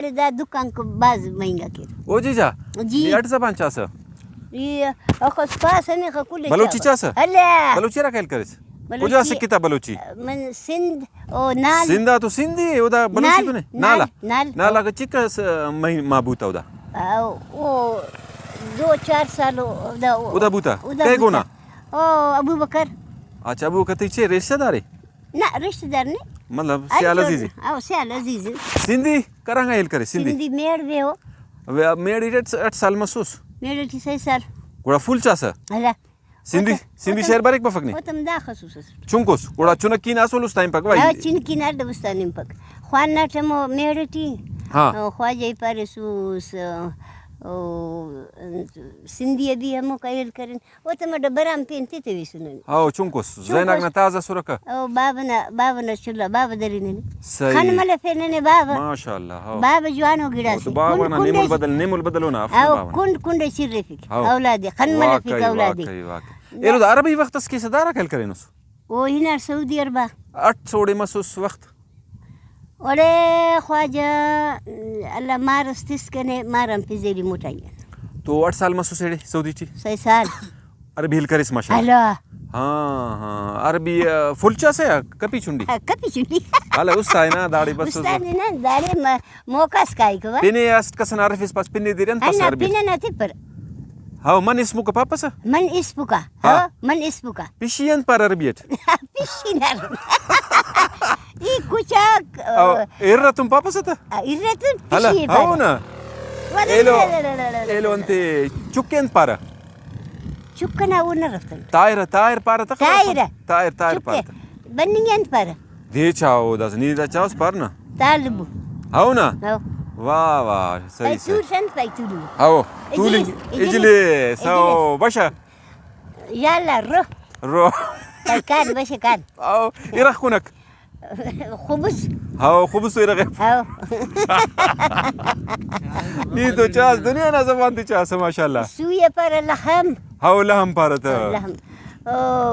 दा दुकान को बाज महंगा के ओ जीजा जी अट जबान चास ये अखस पास ने खकुले बलूची चास हला बलूची रा कैल करिस बलूची- कुजा से किता बलूची मन सिंध ओ नाल सिंधा तो सिंधी उदा बलूची तो ने नाला नाल नाला का चिका माबूता उदा ओ 2-4 साल उदा बूता कई गुना ओ अबू बकर अच्छा अबू कती छे रिश्तेदार है ना रिश्तेदार ने मतलब सियाल अजीज आओ सियाल अजीज सिंधी करांगा हेल करे सिंधी सिंधी मेड़ वे हो मेड 8 साल मसूस मेड़ की 6 साल गुड़ा फुल चास हला सिंधी सिंधी शहर बारीक बफकनी ओ तम दा खसूस चुंकुस गुड़ा चुनकी नासोलुस टाइम पक आ वाई चिनकी ना दबस्तानी पक ख्वान ना टमो मेड़ती हाँ ख्वाजे पारेसूस ओ सिंधी भी हम कैल करन ओ तम डबराम पेनते ते सुनन आओ चुंकुस जैनाक ना ताजा सुरका ओ बाबना चुल्ला बाबा दरीने सही खान मले फेने बाबा माशाल्लाह हाँ बाबा जवान हो गिड़ा तो बाबा ना नेमुल बदलो ना आओ बाबा कुंड शिरफिक आओ। औलादे खान मले फिक औलादे वाकई एलो अरबी वक्त के सदारा कैल करेनुस ओ हिना सऊदी अरबा 8 सोड़े मसूस वक्त ओरे ख्वाजा अल्लाह मारस तिसकने मारम पिजेरी मोटाइया तो 8 साल मसूस एडे सऊदी ची 6 साल अरबी हिल करिस माशाल्लाह अल्लाह हाँ हाँ अरबी फुलचा से कपी चुंडी कपी चुनी अला उस्ता है ना दाढ़ी बस उस्ताद ना दारे मोकास काय को पिने अस्ट कसन आरफिस पास पिने दिरन पास अन्ना अरबी पिना नथी पर हाउ मन इसमु का पापस मन इस्पुका हाँ। हो मन इस्पुका पिशियन पर अरबियत पिशिनार ई कुचक एर्रा तुम पापस था इर्रेतुन हला पिशी हाउ ना एलो एलो अंते चुक्केन पारा चुक्कना उनरतन तायर पारा तक तायर पारा बन्निंगन पर दे चाओ दस नी दा चाओस पर ना तालबु हाउ ना हो वाह वाह सही सही पैतूर पैतूर हाउ तूलिंग इजले सो बशा يلا روح رو كان باش كان او يرخونك خبز هاو خبز يرغب هاو ني تو چاس دنیا نا زبان تی چاس ماشاءالله سوية para لحم هاو لهم پارتا لحم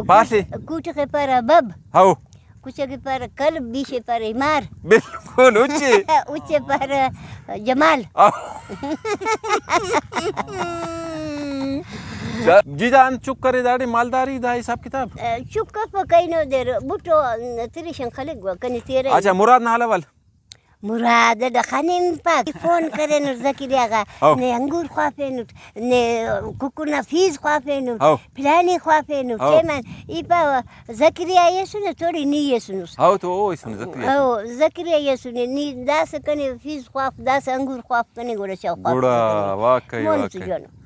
باشي كوتك para بب هاو كوتك para كلب بيشي para حمار بالكل وجي وجه para جمال जी जान चुप करे दाड़ी मालदारी दा हिसाब किताब شوكا فكاينو دير بوتو تريشن خلق وكان تيري अच्छा मुराद ना हलावल مراد دخانين باك فون كرن زكريا ني انغور خوافينو ني كوكونا فيز خوافينو بلاني خوافينو كمان يبا زكريا يسون توري ني يسونس هاو تو او يسون زكريا او زكريا يسون ني داس كني فيز خوف داس انغور خوف كني غورا شاو خوف غورا واقعي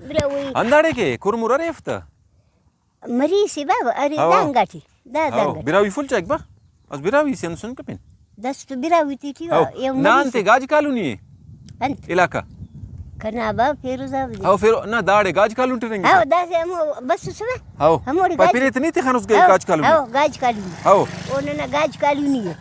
بلاوي अंदाड़े के कुरमुरा रेफ्ता مريسي بابا اري دانغاتي دا هاو دانغاتي बिरावी फुल चेक बा अस बिरावी सेन सुन कपिन دست براوي تيتي يوم नान ते गाज कालूनी انت इलाका كنا باب فيروزا بدي हाउ फिर ना दाड़े गाज कालून टेरेंगे او داس بس سمع हाउ هموري पापिने इतनी ते खानुस गाज कालूनी او गाज कालूनी हाउ وننا गाज कालूनी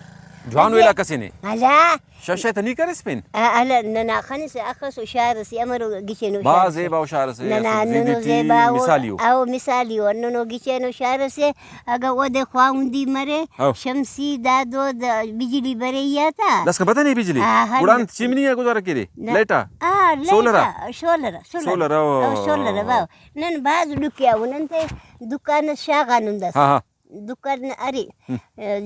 जवान इलाका से ने لا शशा तनी करे स्पेन هلا ننا خنس اخس وشارس يمرو جيشنو با زيبا وشارس ننا نونو زيبا مثاليو او مثاليو نونو جيشنو شارس اگا ود خواوندي مره شمسي دادو बिजली बरैयाता दस का पता नहीं बिजली उड़ान चिमनी है गुजारा करे लाइटा सोलर सोलर बाव नन बाज दुकिया ननते दुकान शागानुंदस हाँ दुकान अरे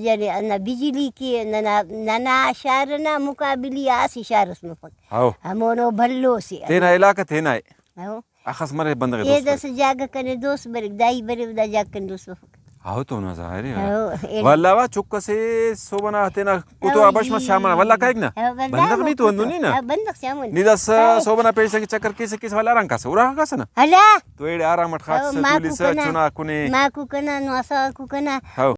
यानी अना बिजली की नना शारना मुकाबली आसी शारस में फक हाउ हमोनो भल्लो से तेरा इलाका थे ना हाउ अखस मरे बंद ये दस जाग कने दोस्त बरे दाई बरे दा जाग कने दोस्त फक हाउ तो ना जारे वल्ला वा चुक्क से सोबना तेना कुतो आबश में शामना वल्ला काइक ना बंदक नहीं तो अंदुनी ना बंदक शामन निदस सोबना पैसे के चक्कर किस वाला रंग का उरा का सना हला तो एडे आराम खास तुली स चुना कुने माकू कना नोसा कू कना हाउ